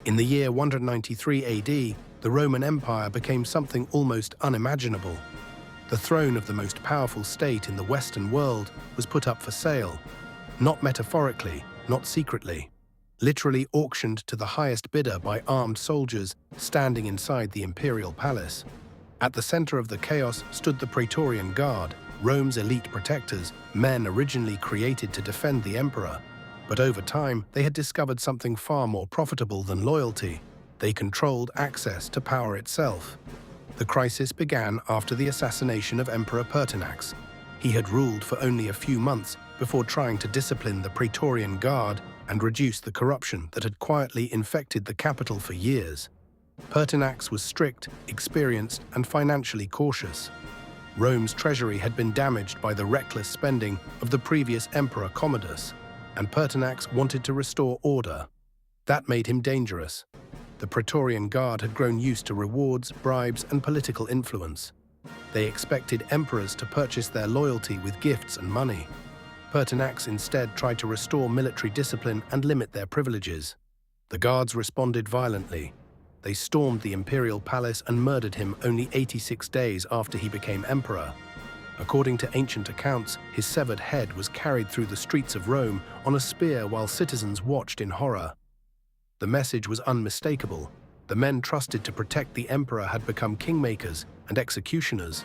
In the year 193 AD, the Roman Empire became something almost unimaginable. The throne of the most powerful state in the Western world was put up for sale, not metaphorically, not secretly, literally auctioned to the highest bidder by armed soldiers standing inside the imperial palace. At the center of the chaos stood the Praetorian Guard, Rome's elite protectors, men originally created to defend the emperor. But over time, they had discovered something far more profitable than loyalty. They controlled access to power itself. The crisis began after the assassination of Emperor Pertinax. He had ruled for only a few months before trying to discipline the Praetorian Guard and reduce the corruption that had quietly infected the capital for years. Pertinax was strict, experienced, and financially cautious. Rome's treasury had been damaged by the reckless spending of the previous Emperor Commodus, and Pertinax wanted to restore order. That made him dangerous. The Praetorian Guard had grown used to rewards, bribes, and political influence. They expected emperors to purchase their loyalty with gifts and money. Pertinax instead tried to restore military discipline and limit their privileges. The guards responded violently. They stormed the imperial palace and murdered him only 86 days after he became emperor. According to ancient accounts, his severed head was carried through the streets of Rome on a spear while citizens watched in horror. The message was unmistakable. The men trusted to protect the emperor had become kingmakers and executioners.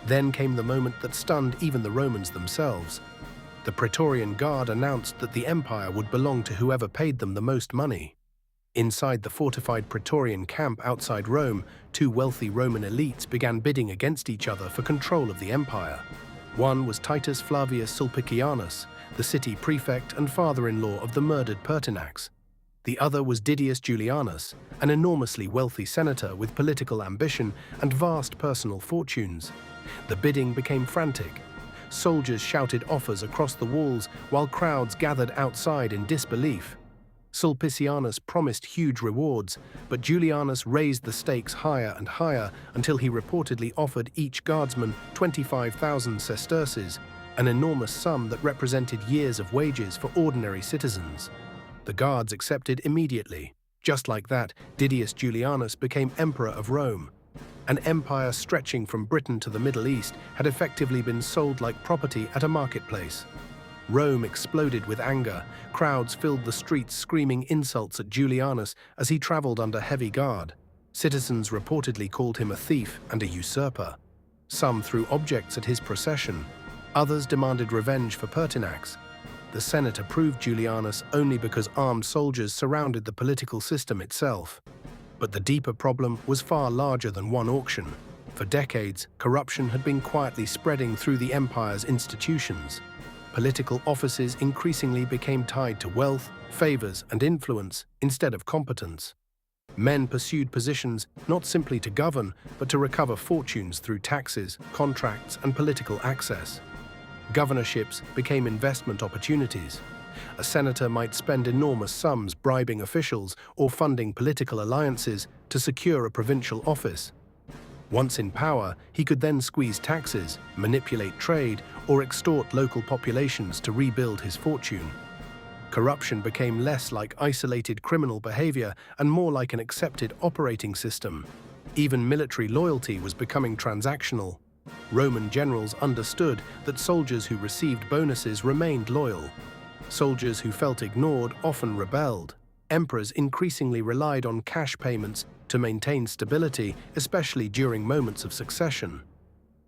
Then came the moment that stunned even the Romans themselves. The Praetorian Guard announced that the empire would belong to whoever paid them the most money. Inside the fortified Praetorian camp outside Rome, two wealthy Roman elites began bidding against each other for control of the empire. One was Titus Flavius Sulpicianus, the city prefect and father-in-law of the murdered Pertinax. The other was Didius Julianus, an enormously wealthy senator with political ambition and vast personal fortunes. The bidding became frantic. Soldiers shouted offers across the walls while crowds gathered outside in disbelief. Sulpicianus promised huge rewards, but Julianus raised the stakes higher and higher until he reportedly offered each guardsman 25,000 sesterces, an enormous sum that represented years of wages for ordinary citizens. The guards accepted immediately. Just like that, Didius Julianus became emperor of Rome. An empire stretching from Britain to the Middle East had effectively been sold like property at a marketplace. Rome exploded with anger. Crowds filled the streets screaming insults at Julianus as he traveled under heavy guard. Citizens reportedly called him a thief and a usurper. Some threw objects at his procession. Others demanded revenge for Pertinax. The Senate approved Julianus only because armed soldiers surrounded the political system itself. But the deeper problem was far larger than one auction. For decades, corruption had been quietly spreading through the empire's institutions. Political offices increasingly became tied to wealth, favors, and influence instead of competence. Men pursued positions not simply to govern, but to recover fortunes through taxes, contracts, and political access. Governorships became investment opportunities. A senator might spend enormous sums bribing officials or funding political alliances to secure a provincial office. Once in power, he could then squeeze taxes, manipulate trade, or extort local populations to rebuild his fortune. Corruption became less like isolated criminal behavior and more like an accepted operating system. Even military loyalty was becoming transactional. Roman generals understood that soldiers who received bonuses remained loyal. Soldiers who felt ignored often rebelled. Emperors increasingly relied on cash payments to maintain stability, especially during moments of succession.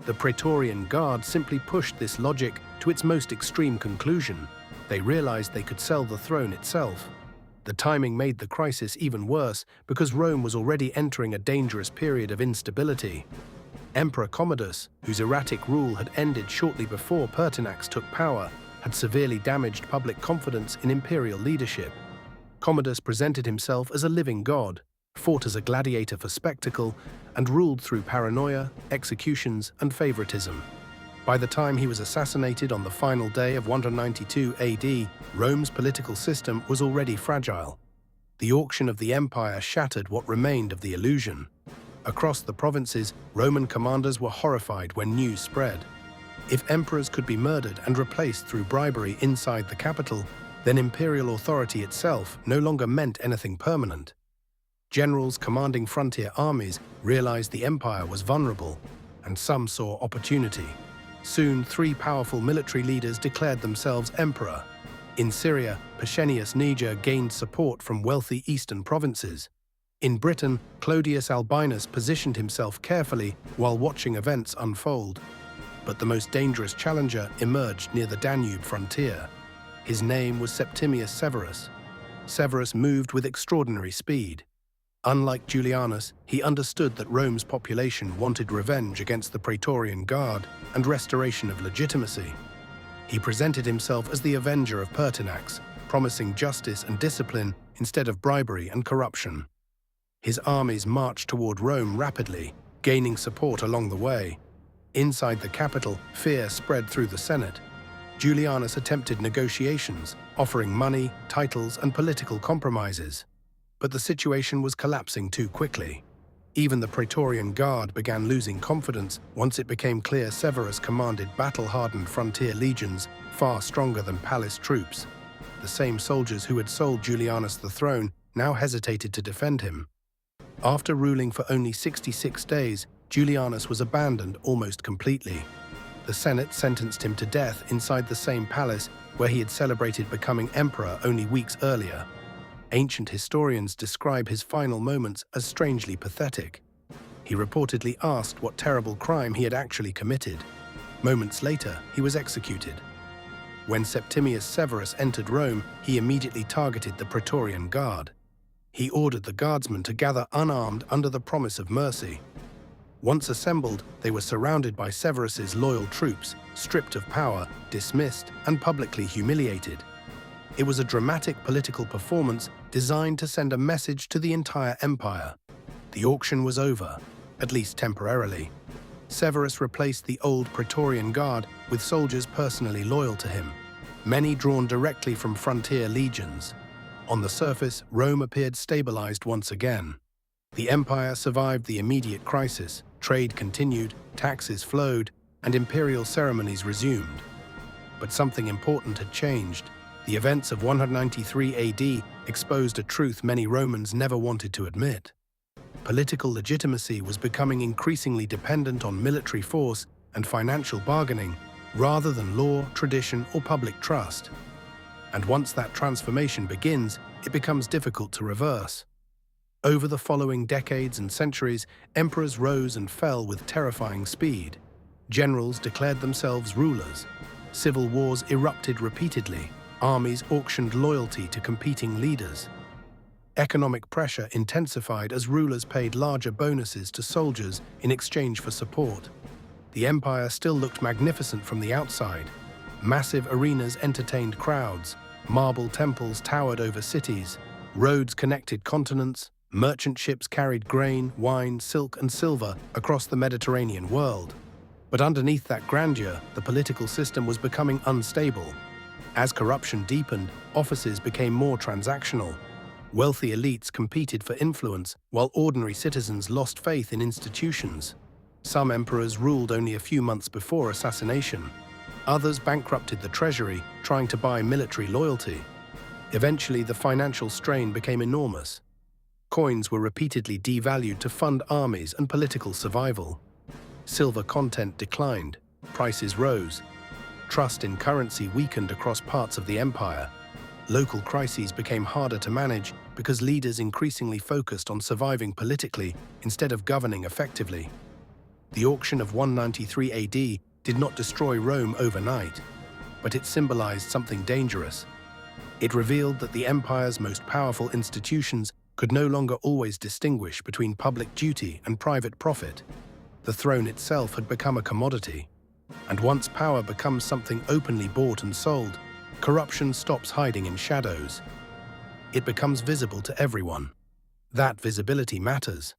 The Praetorian Guard simply pushed this logic to its most extreme conclusion. They realized they could sell the throne itself. The timing made the crisis even worse because Rome was already entering a dangerous period of instability. Emperor Commodus, whose erratic rule had ended shortly before Pertinax took power, had severely damaged public confidence in imperial leadership. Commodus presented himself as a living god, fought as a gladiator for spectacle, and ruled through paranoia, executions, and favoritism. By the time he was assassinated on the final day of 192 AD, Rome's political system was already fragile. The auction of the empire shattered what remained of the illusion. Across the provinces, Roman commanders were horrified when news spread. If emperors could be murdered and replaced through bribery inside the capital, then imperial authority itself no longer meant anything permanent. Generals commanding frontier armies realized the empire was vulnerable, and some saw opportunity. Soon, 3 powerful military leaders declared themselves emperor. In Syria, Pescennius Niger gained support from wealthy eastern provinces. In Britain, Clodius Albinus positioned himself carefully while watching events unfold. But the most dangerous challenger emerged near the Danube frontier. His name was Septimius Severus. Severus moved with extraordinary speed. Unlike Julianus, he understood that Rome's population wanted revenge against the Praetorian Guard and restoration of legitimacy. He presented himself as the avenger of Pertinax, promising justice and discipline instead of bribery and corruption. His armies marched toward Rome rapidly, gaining support along the way. Inside the capital, fear spread through the Senate. Julianus attempted negotiations, offering money, titles, and political compromises. But the situation was collapsing too quickly. Even the Praetorian Guard began losing confidence once it became clear Severus commanded battle-hardened frontier legions far stronger than palace troops. The same soldiers who had sold Julianus the throne now hesitated to defend him. After ruling for only 66 days, Julianus was abandoned almost completely. The Senate sentenced him to death inside the same palace where he had celebrated becoming emperor only weeks earlier. Ancient historians describe his final moments as strangely pathetic. He reportedly asked what terrible crime he had actually committed. Moments later, he was executed. When Septimius Severus entered Rome, he immediately targeted the Praetorian Guard. He ordered the guardsmen to gather unarmed under the promise of mercy. Once assembled, they were surrounded by Severus's loyal troops, stripped of power, dismissed, and publicly humiliated. It was a dramatic political performance designed to send a message to the entire empire. The auction was over, at least temporarily. Severus replaced the old Praetorian Guard with soldiers personally loyal to him, many drawn directly from frontier legions. On the surface, Rome appeared stabilized once again. The empire survived the immediate crisis, trade continued, taxes flowed, and imperial ceremonies resumed. But something important had changed. The events of 193 AD exposed a truth many Romans never wanted to admit. Political legitimacy was becoming increasingly dependent on military force and financial bargaining, rather than law, tradition, or public trust. And once that transformation begins, it becomes difficult to reverse. Over the following decades and centuries, emperors rose and fell with terrifying speed. Generals declared themselves rulers. Civil wars erupted repeatedly. Armies auctioned loyalty to competing leaders. Economic pressure intensified as rulers paid larger bonuses to soldiers in exchange for support. The empire still looked magnificent from the outside. Massive arenas entertained crowds. Marble temples towered over cities. Roads connected continents. Merchant ships carried grain, wine, silk, and silver across the Mediterranean world. But underneath that grandeur, the political system was becoming unstable. As corruption deepened, offices became more transactional. Wealthy elites competed for influence, while ordinary citizens lost faith in institutions. Some emperors ruled only a few months before assassination. Others bankrupted the treasury, trying to buy military loyalty. Eventually, the financial strain became enormous. Coins were repeatedly devalued to fund armies and political survival. Silver content declined, prices rose. Trust in currency weakened across parts of the empire. Local crises became harder to manage because leaders increasingly focused on surviving politically instead of governing effectively. The auction of 193 AD did not destroy Rome overnight, but it symbolized something dangerous. It revealed that the empire's most powerful institutions could no longer always distinguish between public duty and private profit. The throne itself had become a commodity. And once power becomes something openly bought and sold, corruption stops hiding in shadows. It becomes visible to everyone. That visibility matters,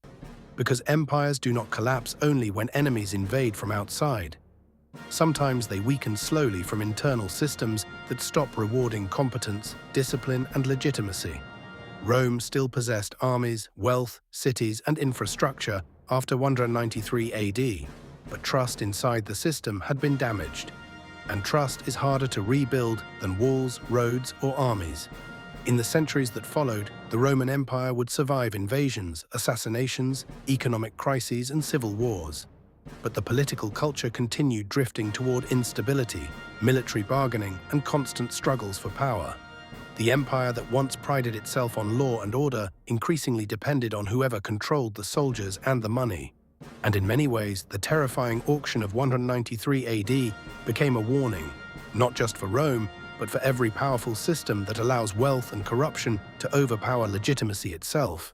because empires do not collapse only when enemies invade from outside. Sometimes they weaken slowly from internal systems that stop rewarding competence, discipline, and legitimacy. Rome still possessed armies, wealth, cities, and infrastructure after 193 AD, but trust inside the system had been damaged. And trust is harder to rebuild than walls, roads, or armies. In the centuries that followed, the Roman Empire would survive invasions, assassinations, economic crises, and civil wars. But the political culture continued drifting toward instability, military bargaining, and constant struggles for power. The empire that once prided itself on law and order increasingly depended on whoever controlled the soldiers and the money. And in many ways, the terrifying auction of 193 AD became a warning, not just for Rome, but for every powerful system that allows wealth and corruption to overpower legitimacy itself.